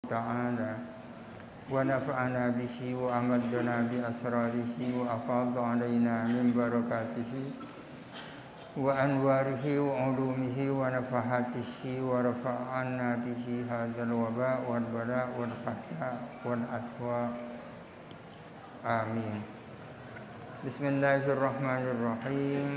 تعالى ونفعنا به وأمدنا بأسراره وأفاض علينا من بركاته وأنواره وعلومه ونفحاته ورفع عنا به هذا الوباء والبلاء والقحطاء والأسواء آمين. بسم الله الرحمن الرحيم.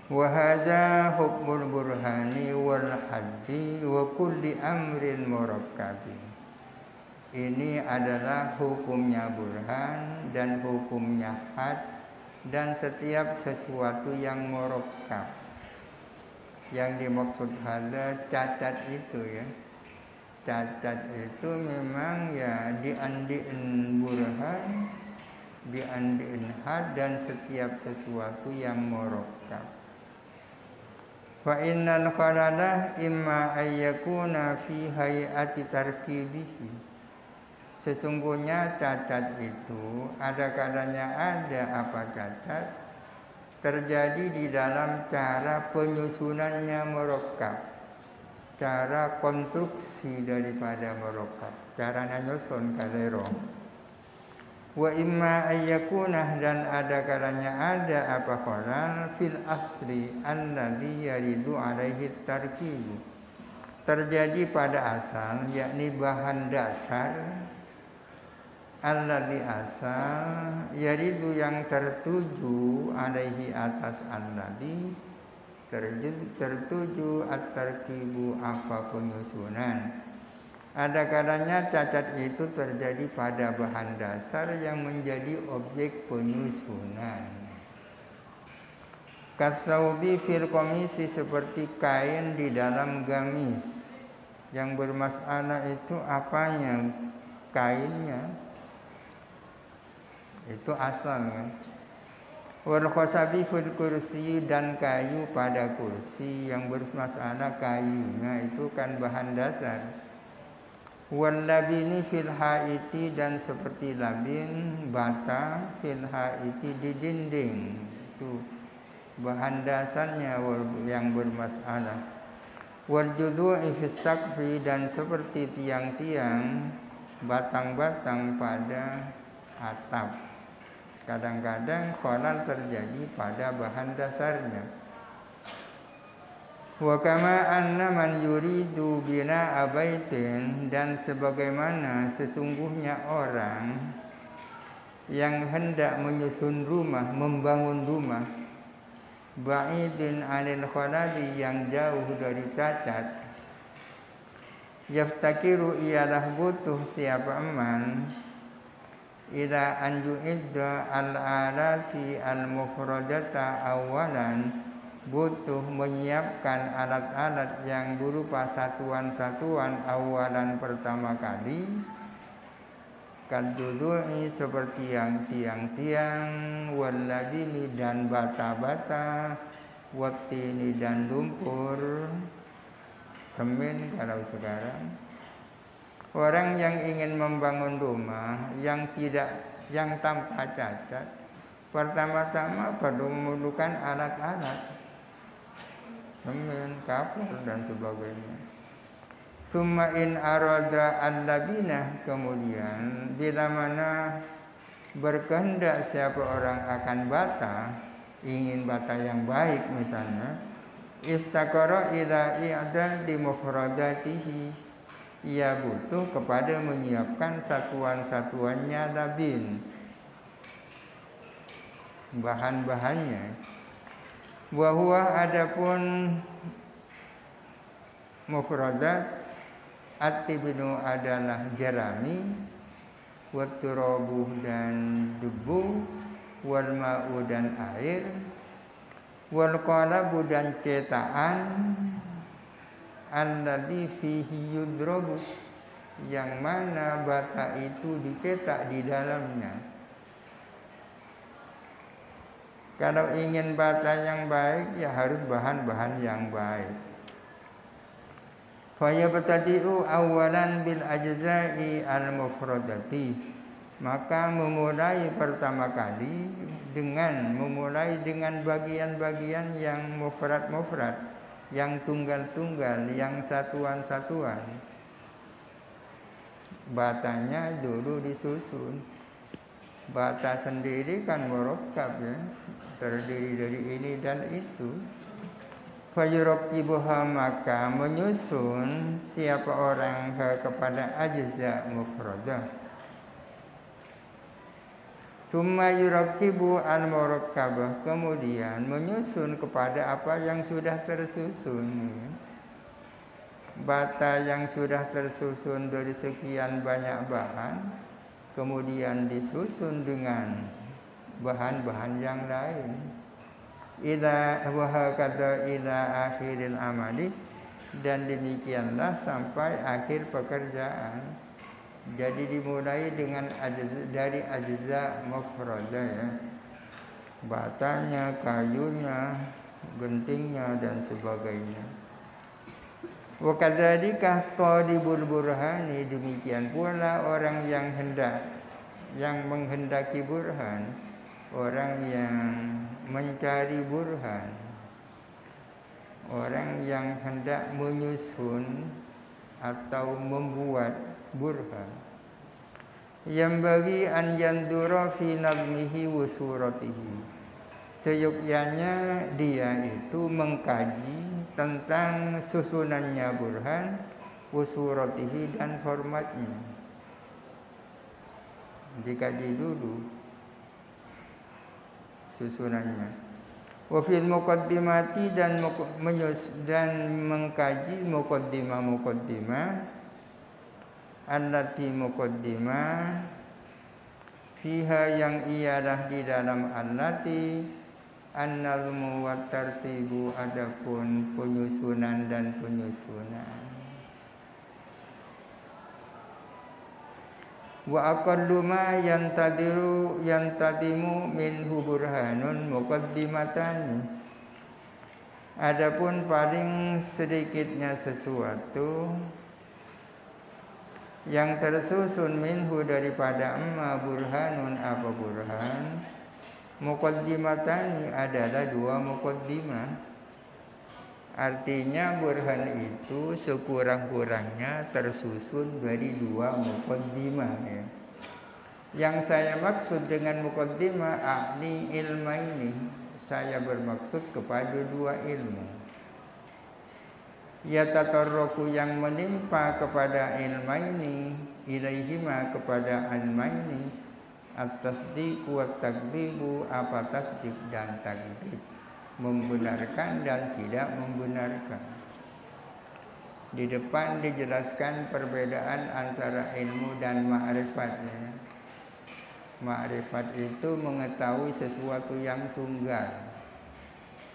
Wahada hukmul burhani wal haddi wa kulli amrin murakkabi. Ini adalah hukumnya burhan dan hukumnya had dan setiap sesuatu yang murakkab. Yang dimaksud hada cacat itu ya. Cacat itu memang ya diandiin burhan, diandiin had dan setiap sesuatu yang murakkab. Fa innal khalala imma ayyakuna fi hayati tarkibihi. Sesungguhnya cacat itu ada kalanya ada apa cacat terjadi di dalam cara penyusunannya murakkab, cara konstruksi daripada murakkab, cara nyusun kalero. Wa imma ayyakuna dan ada kalanya ada apa khalal fil asli alladhi yaridu alaihi tarkib. Terjadi pada asal yakni bahan dasar alladhi asal yaridu yang tertuju alaihi atas alladhi tertuju at-tarkibu apa penyusunan. Ada kalanya cacat itu terjadi pada bahan dasar yang menjadi objek penyusunan. Kasaubi fil komisi seperti kain di dalam gamis. Yang bermasalah itu apanya? Kainnya. Itu asalnya. Wal khosabi fil kursi dan kayu pada kursi. Yang bermasalah kayunya itu kan bahan dasar. Wal labini fil haiti dan seperti labin bata fil haiti di dinding itu bahan dasarnya yang bermasalah. Wal judhu'i fis saqfi dan seperti tiang-tiang batang-batang pada atap. Kadang-kadang khalal terjadi pada bahan dasarnya. Wa kama anna man yuridu bina abaitin dan sebagaimana sesungguhnya orang yang hendak menyusun rumah, membangun rumah ba'idin 'anil khalali yang jauh dari cacat, yaftakiru ialah butuh siapa man ila an yu'idda al-alati al-mufradata awalan butuh menyiapkan alat-alat yang berupa satuan-satuan awalan pertama kali kadudui seperti yang tiang-tiang waladini dan bata-bata watini dan lumpur semen. Kalau sekarang orang yang ingin membangun rumah yang tanpa cacat pertama-tama perlu memerlukan alat-alat semen, kapur dan sebagainya. Summa in arada al-labina kemudian bila mana berkehendak siapa orang akan bata, ingin bata yang baik misalnya, iftakara ila i'dad di mufradatihi, ia butuh kepada menyiapkan satuan-satuannya labin, bahan-bahannya. Wa huwa adapun mufradat at-tibnu adalah jerami, wat turabu dan debu, wal ma'u dan air, wal qalabu dan cetakan, alladzi fihi yudrabu yang mana bata itu dicetak di dalamnya. Kalau ingin bata yang baik ya harus bahan-bahan yang baik. Fa yabtadi'u awalan bil ajza'i al mufradati. Maka pertama kali memulai dengan bagian-bagian yang mufrad, yang tunggal-tunggal, yang satuan-satuan. Batanya dulu disusun. Bata sendiri kan murakkab ya, terdiri dari ini dan itu. Fayurakkibuha, maka menyusun siapa orang kepada ajza mufradah. Summa yurakkibu al-murakkabah, kemudian menyusun kepada apa yang sudah tersusun. Bata yang sudah tersusun dari sekian banyak bahan, kemudian disusun dengan bahan-bahan yang lain. Ila wahakadha ila akhiril amali, dan demikianlah sampai akhir pekerjaan. Jadi dimulai dengan dari ajza mufradah ya. Batanya, kayunya, gentingnya dan sebagainya. Wa kadzalika talibul burhani, demikian pula orang yang menghendaki burhan, orang yang mencari burhan, orang yang hendak menyusun atau membuat burhan, yang bagi an yandura fi nadmihi wa suratihi, seyogyanya dia itu mengkaji tentang susunannya burhan, wa suratihi, dan formatnya. Dikaji dulu susunannya. Wa fil muqaddimati, dan mengkaji muqaddimah allati muqaddimah fiha, yang ialah di dalam allati an-nazmu wa tartibu, adapun penyusunan dan penyusunan. Wa aqallu ma yantadimu minhu burhanun muqaddimatan, adapun paling sedikitnya sesuatu yang tersusun minhu daripada burhanun, apa burhan, muqaddimatani, adalah dua muqaddimah. Artinya burhan itu sekurang-kurangnya tersusun dari dua muqaddimah ya. Yang saya maksud dengan muqaddimah ahli ilma ini, saya bermaksud kepada dua ilmu. Yatatarraku, yang menimpa kepada ilma ini, ilaihima, kepada ilma ini, at-tasdiq wa takdzibu, apa tasdik dan takdzib, membenarkan dan tidak membenarkan. Di depan dijelaskan perbedaan antara ilmu dan ma'rifatnya. Ma'rifat itu mengetahui sesuatu yang tunggal.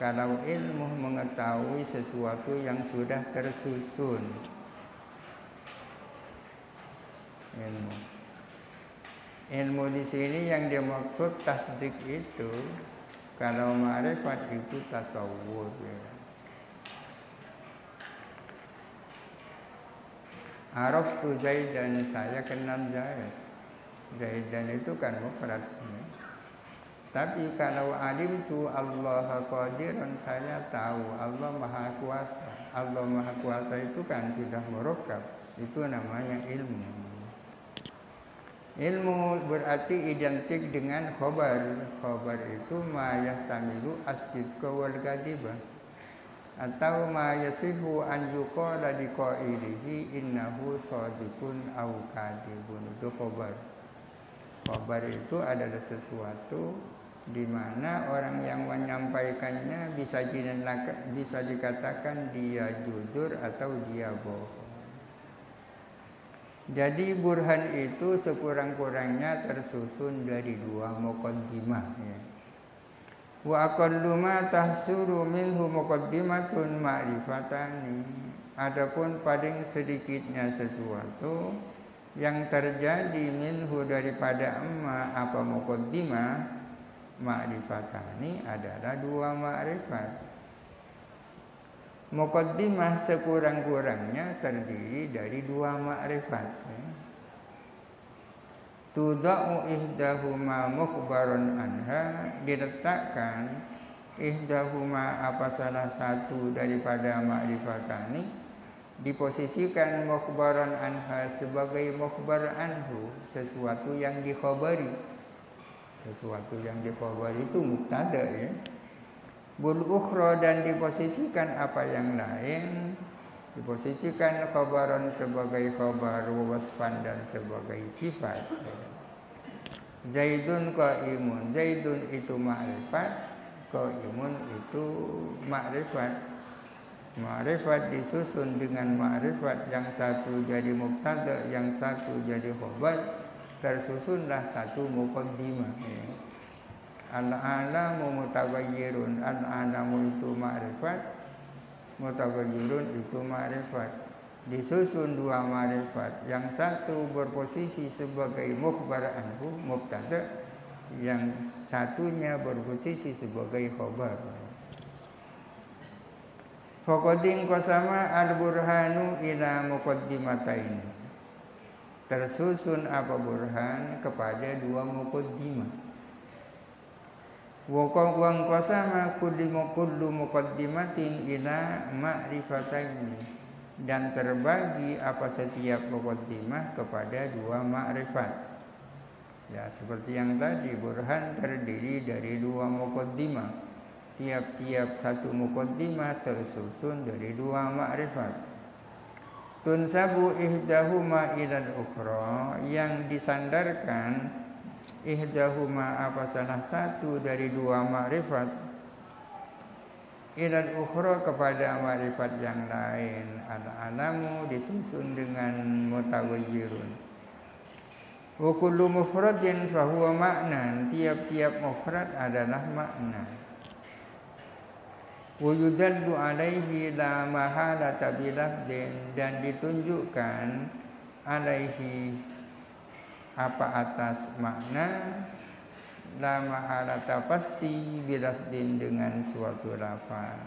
Kalau ilmu mengetahui sesuatu yang sudah tersusun. Ilmu di sini yang dimaksud tasdik itu, kalau ma'rifat itu tasawwur ya. Araftu Zaidan, saya kenal Zaid. Zaidan itu kan mufrad. Tapi kalau alimtu Allah qadirun, saya tahu Allah Maha Kuasa. Allah Maha Kuasa itu kan sudah murakkab. Itu namanya ilmu. Ilmu berarti identik dengan khobar. Khobar itu ma yahtamilu as-sidqa wal kadhiba, atau ma yasihu an yuqala liqailihi innahu shadiqun aw kadhibun. Itu khobar. Khobar itu adalah sesuatu di mana orang yang menyampaikannya bisa dikatakan dia jujur atau dia bohong. Jadi burhan itu sekurang-kurangnya tersusun dari dua muqaddimah ya. Wa aqallu ma tahsulu minhu muqaddimatun ma'rifatani, adapun paling sedikitnya sesuatu yang terjadi minhu daripada apa muqaddimah, ma'rifatani, adalah dua ma'rifat. Muqaddimah sekurang-kurangnya terdiri dari dua ma'rifat ya. tudau ihdahuma mukhbaron anha, diletakkan ihdahuma apa salah satu daripada ma'rifatani, diposisikan mukhbaran anha sebagai mukhbar anhu, sesuatu yang dikhabari. Sesuatu yang dikhabari itu mubtada ya. Bul ukhra, dan diposisikan apa yang lain, diposisikan khabaran sebagai khabar, wasfan dan sebagai sifat. Zaidun qaimun, Zaidun itu ma'rifat, qaimun itu ma'rifat. Ma'rifat disusun dengan ma'rifat, yang satu jadi mubtada, yang satu jadi khabar, tersusunlah satu muqaddimah. Al-alamu mutaghayyirun, al-alamu itu ma'rifat, mutaghayyirun itu ma'rifat. Disusun dua ma'rifat, yang satu berposisi sebagai mukhbar anhu, mubtada, yang satunya berposisi sebagai khabar. Faqadin qasama al-burhanu ila muqaddimatain. Tersusun apa burhan kepada dua muqaddimah. Wa qasama kullu muqaddimatin ila ma'rifataini, dan terbagi apa setiap muqaddimah kepada dua ma'rifat. Ya, seperti yang tadi, burhan terdiri dari dua muqaddimah. Tiap-tiap satu muqaddimah tersusun dari dua ma'rifat. Tunsabu ihdahuma ilal ukhra, yang disandarkan ihdahuma apa salah satu dari dua ma'rifat, ilal ukhra kepada ma'rifat yang lain. Al-alamu disusun dengan mutaghayyirun. Wa kullu mufradin fahuwa ma'nan, tiap-tiap mufrad adalah makna. Wa yudallu alaihi la mahalata bilafdin, dan ditunjukkan alaihi apa atas makna, la mahalata pasti bilafdin dengan suatu lafaz.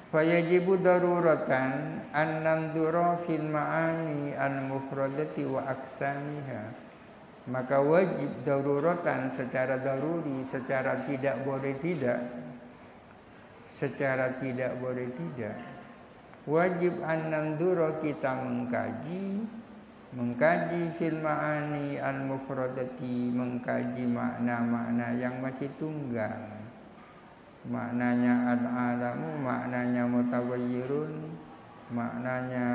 Fayajibu daruratan an nandura fil ma'ani al-mufradati wa aqsamiha, maka wajib daruratan secara daruri, secara tidak boleh tidak, secara tidak boleh tidak, wajib an nandura kita mengkaji fil ma'ani al-mufradati, mengkaji makna-makna yang masih tunggal. Maknanya al-alamu, maknanya mutaghayyirun, maknanya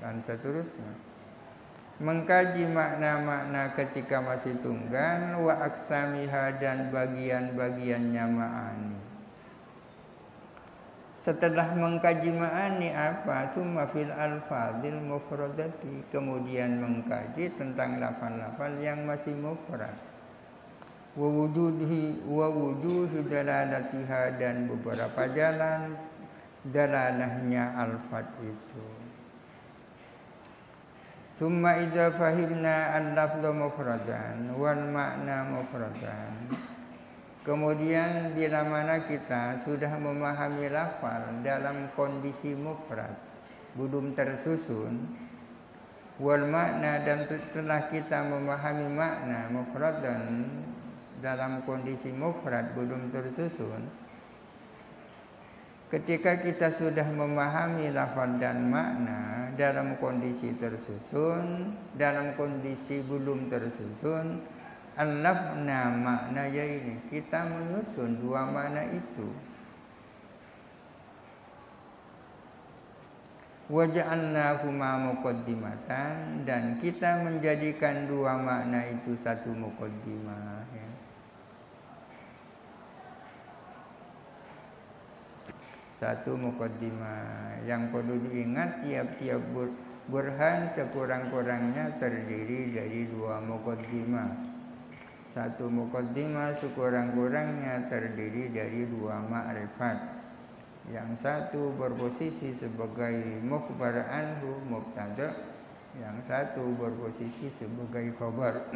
dan seterusnya. Mengkaji makna-makna ketika masih tunggal, wa aqsamiha, dan bagian-bagiannya ma'ani. Setelah mengkaji ma'ani apa? Tsumma fil alfadil mufradati, kemudian mengkaji tentang lafal-lafal yang masih mufrad. Wa wujuhi dalalatiha, dan beberapa jalan dalalahnya alfad itu. Summa idza fahimna al-lafdha mufradan wal ma'na mufradan, kemudian bila mana kita sudah memahami lafal dalam kondisi mufrad, belum tersusun, wal makna, dan setelah kita memahami makna mufradan dalam kondisi mufrad belum tersusun, ketika kita sudah memahami lafal dan makna dalam kondisi tersusun, dalam kondisi belum tersusun, alafna makna ini, kita menyusun dua makna itu. Waja'alnahuma muqaddimatan, dan kita menjadikan dua makna itu satu muqaddimah. Ya. Satu muqaddimah. Yang perlu diingat, tiap-tiap burhan sekurang-kurangnya terdiri dari dua muqaddimah. Satu muqaddimah sekurang-kurangnya terdiri dari dua ma'rifat. Yang satu berposisi sebagai mukhbar anhu, mubtada, yang satu berposisi sebagai khabar.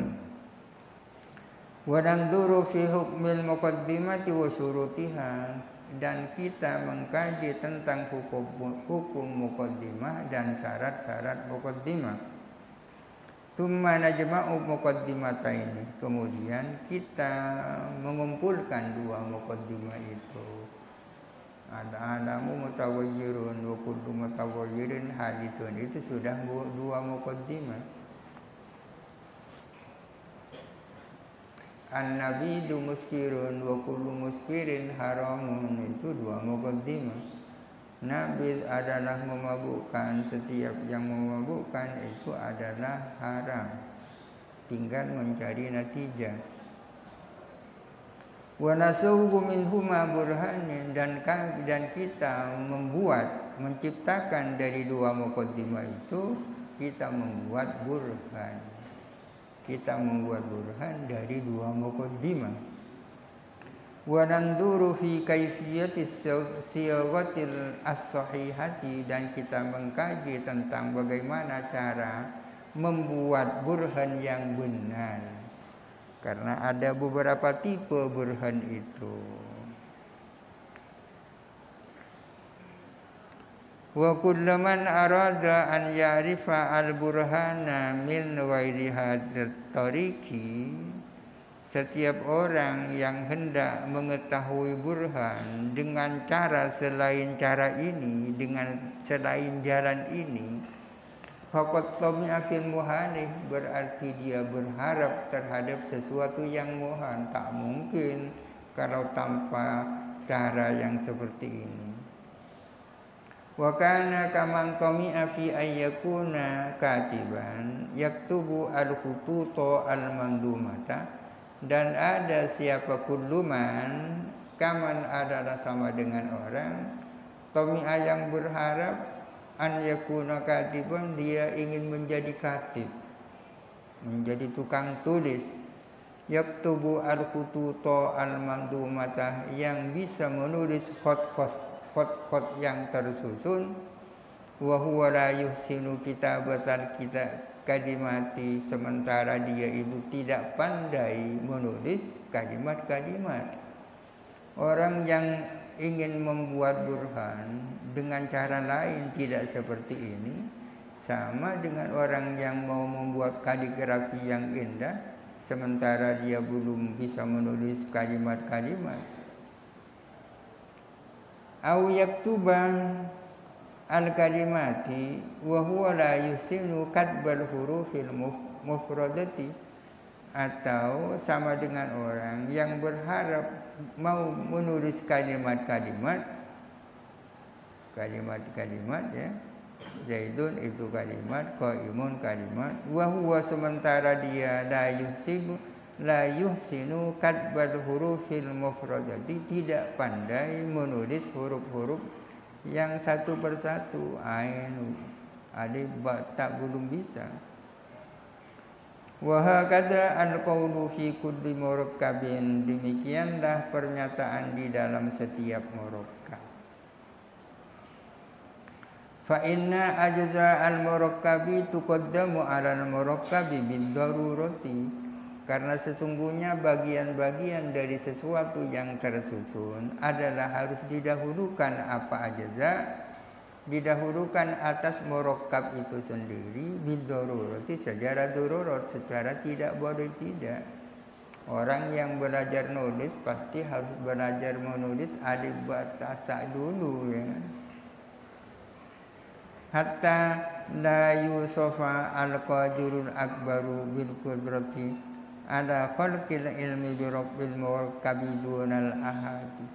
Wa nanduru fi hukmil muqaddimati wa syurutiha, dan kita mengkaji tentang hukum muqaddimah dan syarat-syarat muqaddimah. Tsumma najma'u muqaddimataini, kemudian kita mengumpulkan dua muqaddimah itu. Al-alamu mutawayyirun wa kullu mutawayyirin hadithun, itu sudah dua muqaddimah. An-nabidu muskirun wa kullu muskirin haramun, itu dua muqaddimah. Nabid adalah memabukkan, setiap yang memabukkan itu adalah haram. Tinggal mencari natijah. Wa nasawwu minhuma burhanin, dan kita menciptakan dari dua muqaddimah itu, kita membuat burhan. Kita membuat burhan dari dua muqaddimah. Wa nanduru fi kaifiyatis siyaghatil as-sahihati, dan kita mengkaji tentang bagaimana cara membuat burhan yang benar. Karena ada beberapa tipe burhan itu. Wa kullu man arada an ya'rifa al-burhana min ghairi hadat tariqi, setiap orang yang hendak mengetahui burhan dengan cara selain cara ini, dengan selain jalan ini, faqad tami'a fil muhalih, berarti dia berharap terhadap sesuatu yang muhan. Tak mungkin kalau tanpa cara yang seperti ini. Wa kana kaman tami'a fi ayyakuna katiban yaktubu al-khututa al-mandumata, dan ada siapa kulluman, kaman adalah sama dengan orang, tami'a yang berharap, an yakuna katiban, dia ingin menjadi katib, menjadi tukang tulis, yaktubu al-khututa al-mandumata, yang bisa menulis khot-khot yang tersusun, wa huwa la yuhsinu kitabatal kalimati, sementara dia itu tidak pandai menulis kalimat-kalimat. Orang yang ingin membuat burhan dengan cara lain tidak seperti ini, sama dengan orang yang mau membuat kaligrafi yang indah, sementara dia belum bisa menulis kalimat-kalimat. Au yaktuba al-kalimati wa huwa la yusinu katbal hurufil mufradati, atau sama dengan orang yang berharap mau menulis kalimat-kalimat ya, zaidun itu kalimat, qaimun kalimat, wa huwa sementara dia la yuhsinu katbal hurufil mufradati, tidak pandai menulis huruf-huruf yang satu persatu, ain, alif, ba, ta, belum bisa. Wa hakadha al-qawlu fi kulli murakkabin, demikianlah pernyataan di dalam setiap murakkab. Fa inna ajza al-murakkabi tuqaddamu 'ala al-murakkabi bid-darurati, karena sesungguhnya bagian-bagian dari sesuatu yang tersusun adalah harus didahulukan apa ajza, didahulukan atas murakkab itu sendiri, bid-darurati, secara darurat, secara tidak boleh tidak. Orang yang belajar nulis pasti harus belajar menulis alif ba ta sa dulu, ya. Hatta la yusofa al-qadirul akbaru bil qudrati ala khalqil ilmi bi rabbil murakkabi dunal ahadi,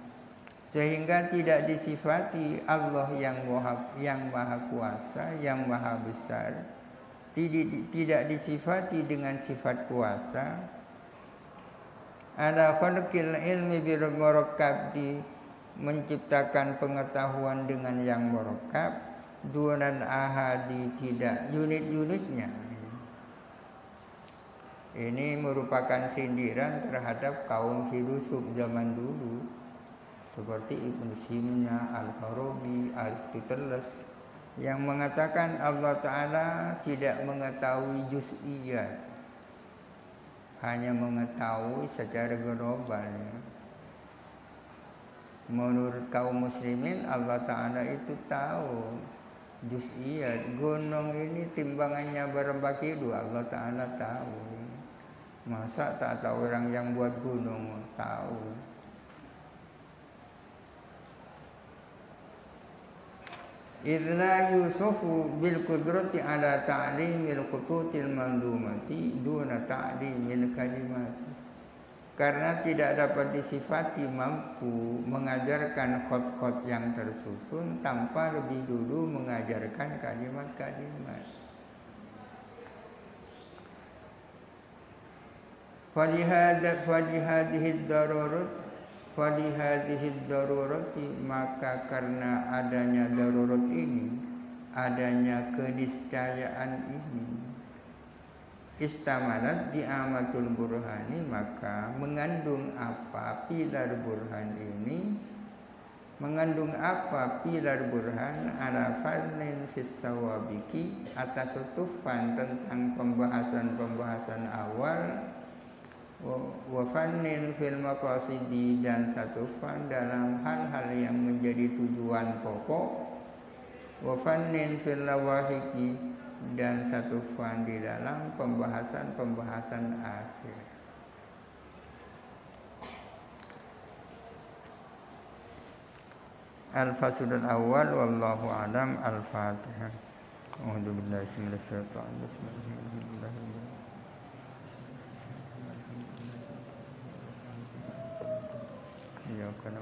sehingga tidak disifati Allah yang maha kuasa, yang maha besar, tidak disifati dengan sifat kuasa, ala khalqil ilmi bi rabbil murakkabi, menciptakan pengetahuan dengan yang murakkab, dunal ahadi, tidak unit-unitnya. Ini merupakan sindiran terhadap kaum filosof zaman dulu, seperti Ibn Sina, Al-Farabi, Aristoteles, yang mengatakan Allah Ta'ala tidak mengetahui juz'iyat, hanya mengetahui secara global, ya. Menurut kaum muslimin Allah Ta'ala itu tahu juz'iyat. Gunung ini timbangannya berapa kilo Allah Ta'ala tahu. Masa tak tahu orang yang buat gunung? Tahu. Idla yusufu bil qudrati ala ta'limil qututil mandumati duna ta'limil kalimati. Karena tidak dapat disifati mampu mengajarkan khot-khot yang tersusun tanpa lebih dulu mengajarkan kalimat-kalimat. Falihadihid darurati, maka karena adanya darurat ini, adanya keniscayaan ini, istamalat di amatul burhani, maka mengandung apa pilar burhan ini, mengandung apa pilar burhan ala fannin fis sawabiki, atas utufan tentang pembahasan awal, wa fannin fil maqasidi, dan satu fan dalam hal-hal yang menjadi tujuan pokok, wa fannin fil lawahiki, dan satu fan di dalam pembahasan akhir. Al-faslul awal wallahu alam. Al-Fatihah. A'udzu billahi minasy syaithanir rajim. Bismillahirrahmanirrahim. Ya kana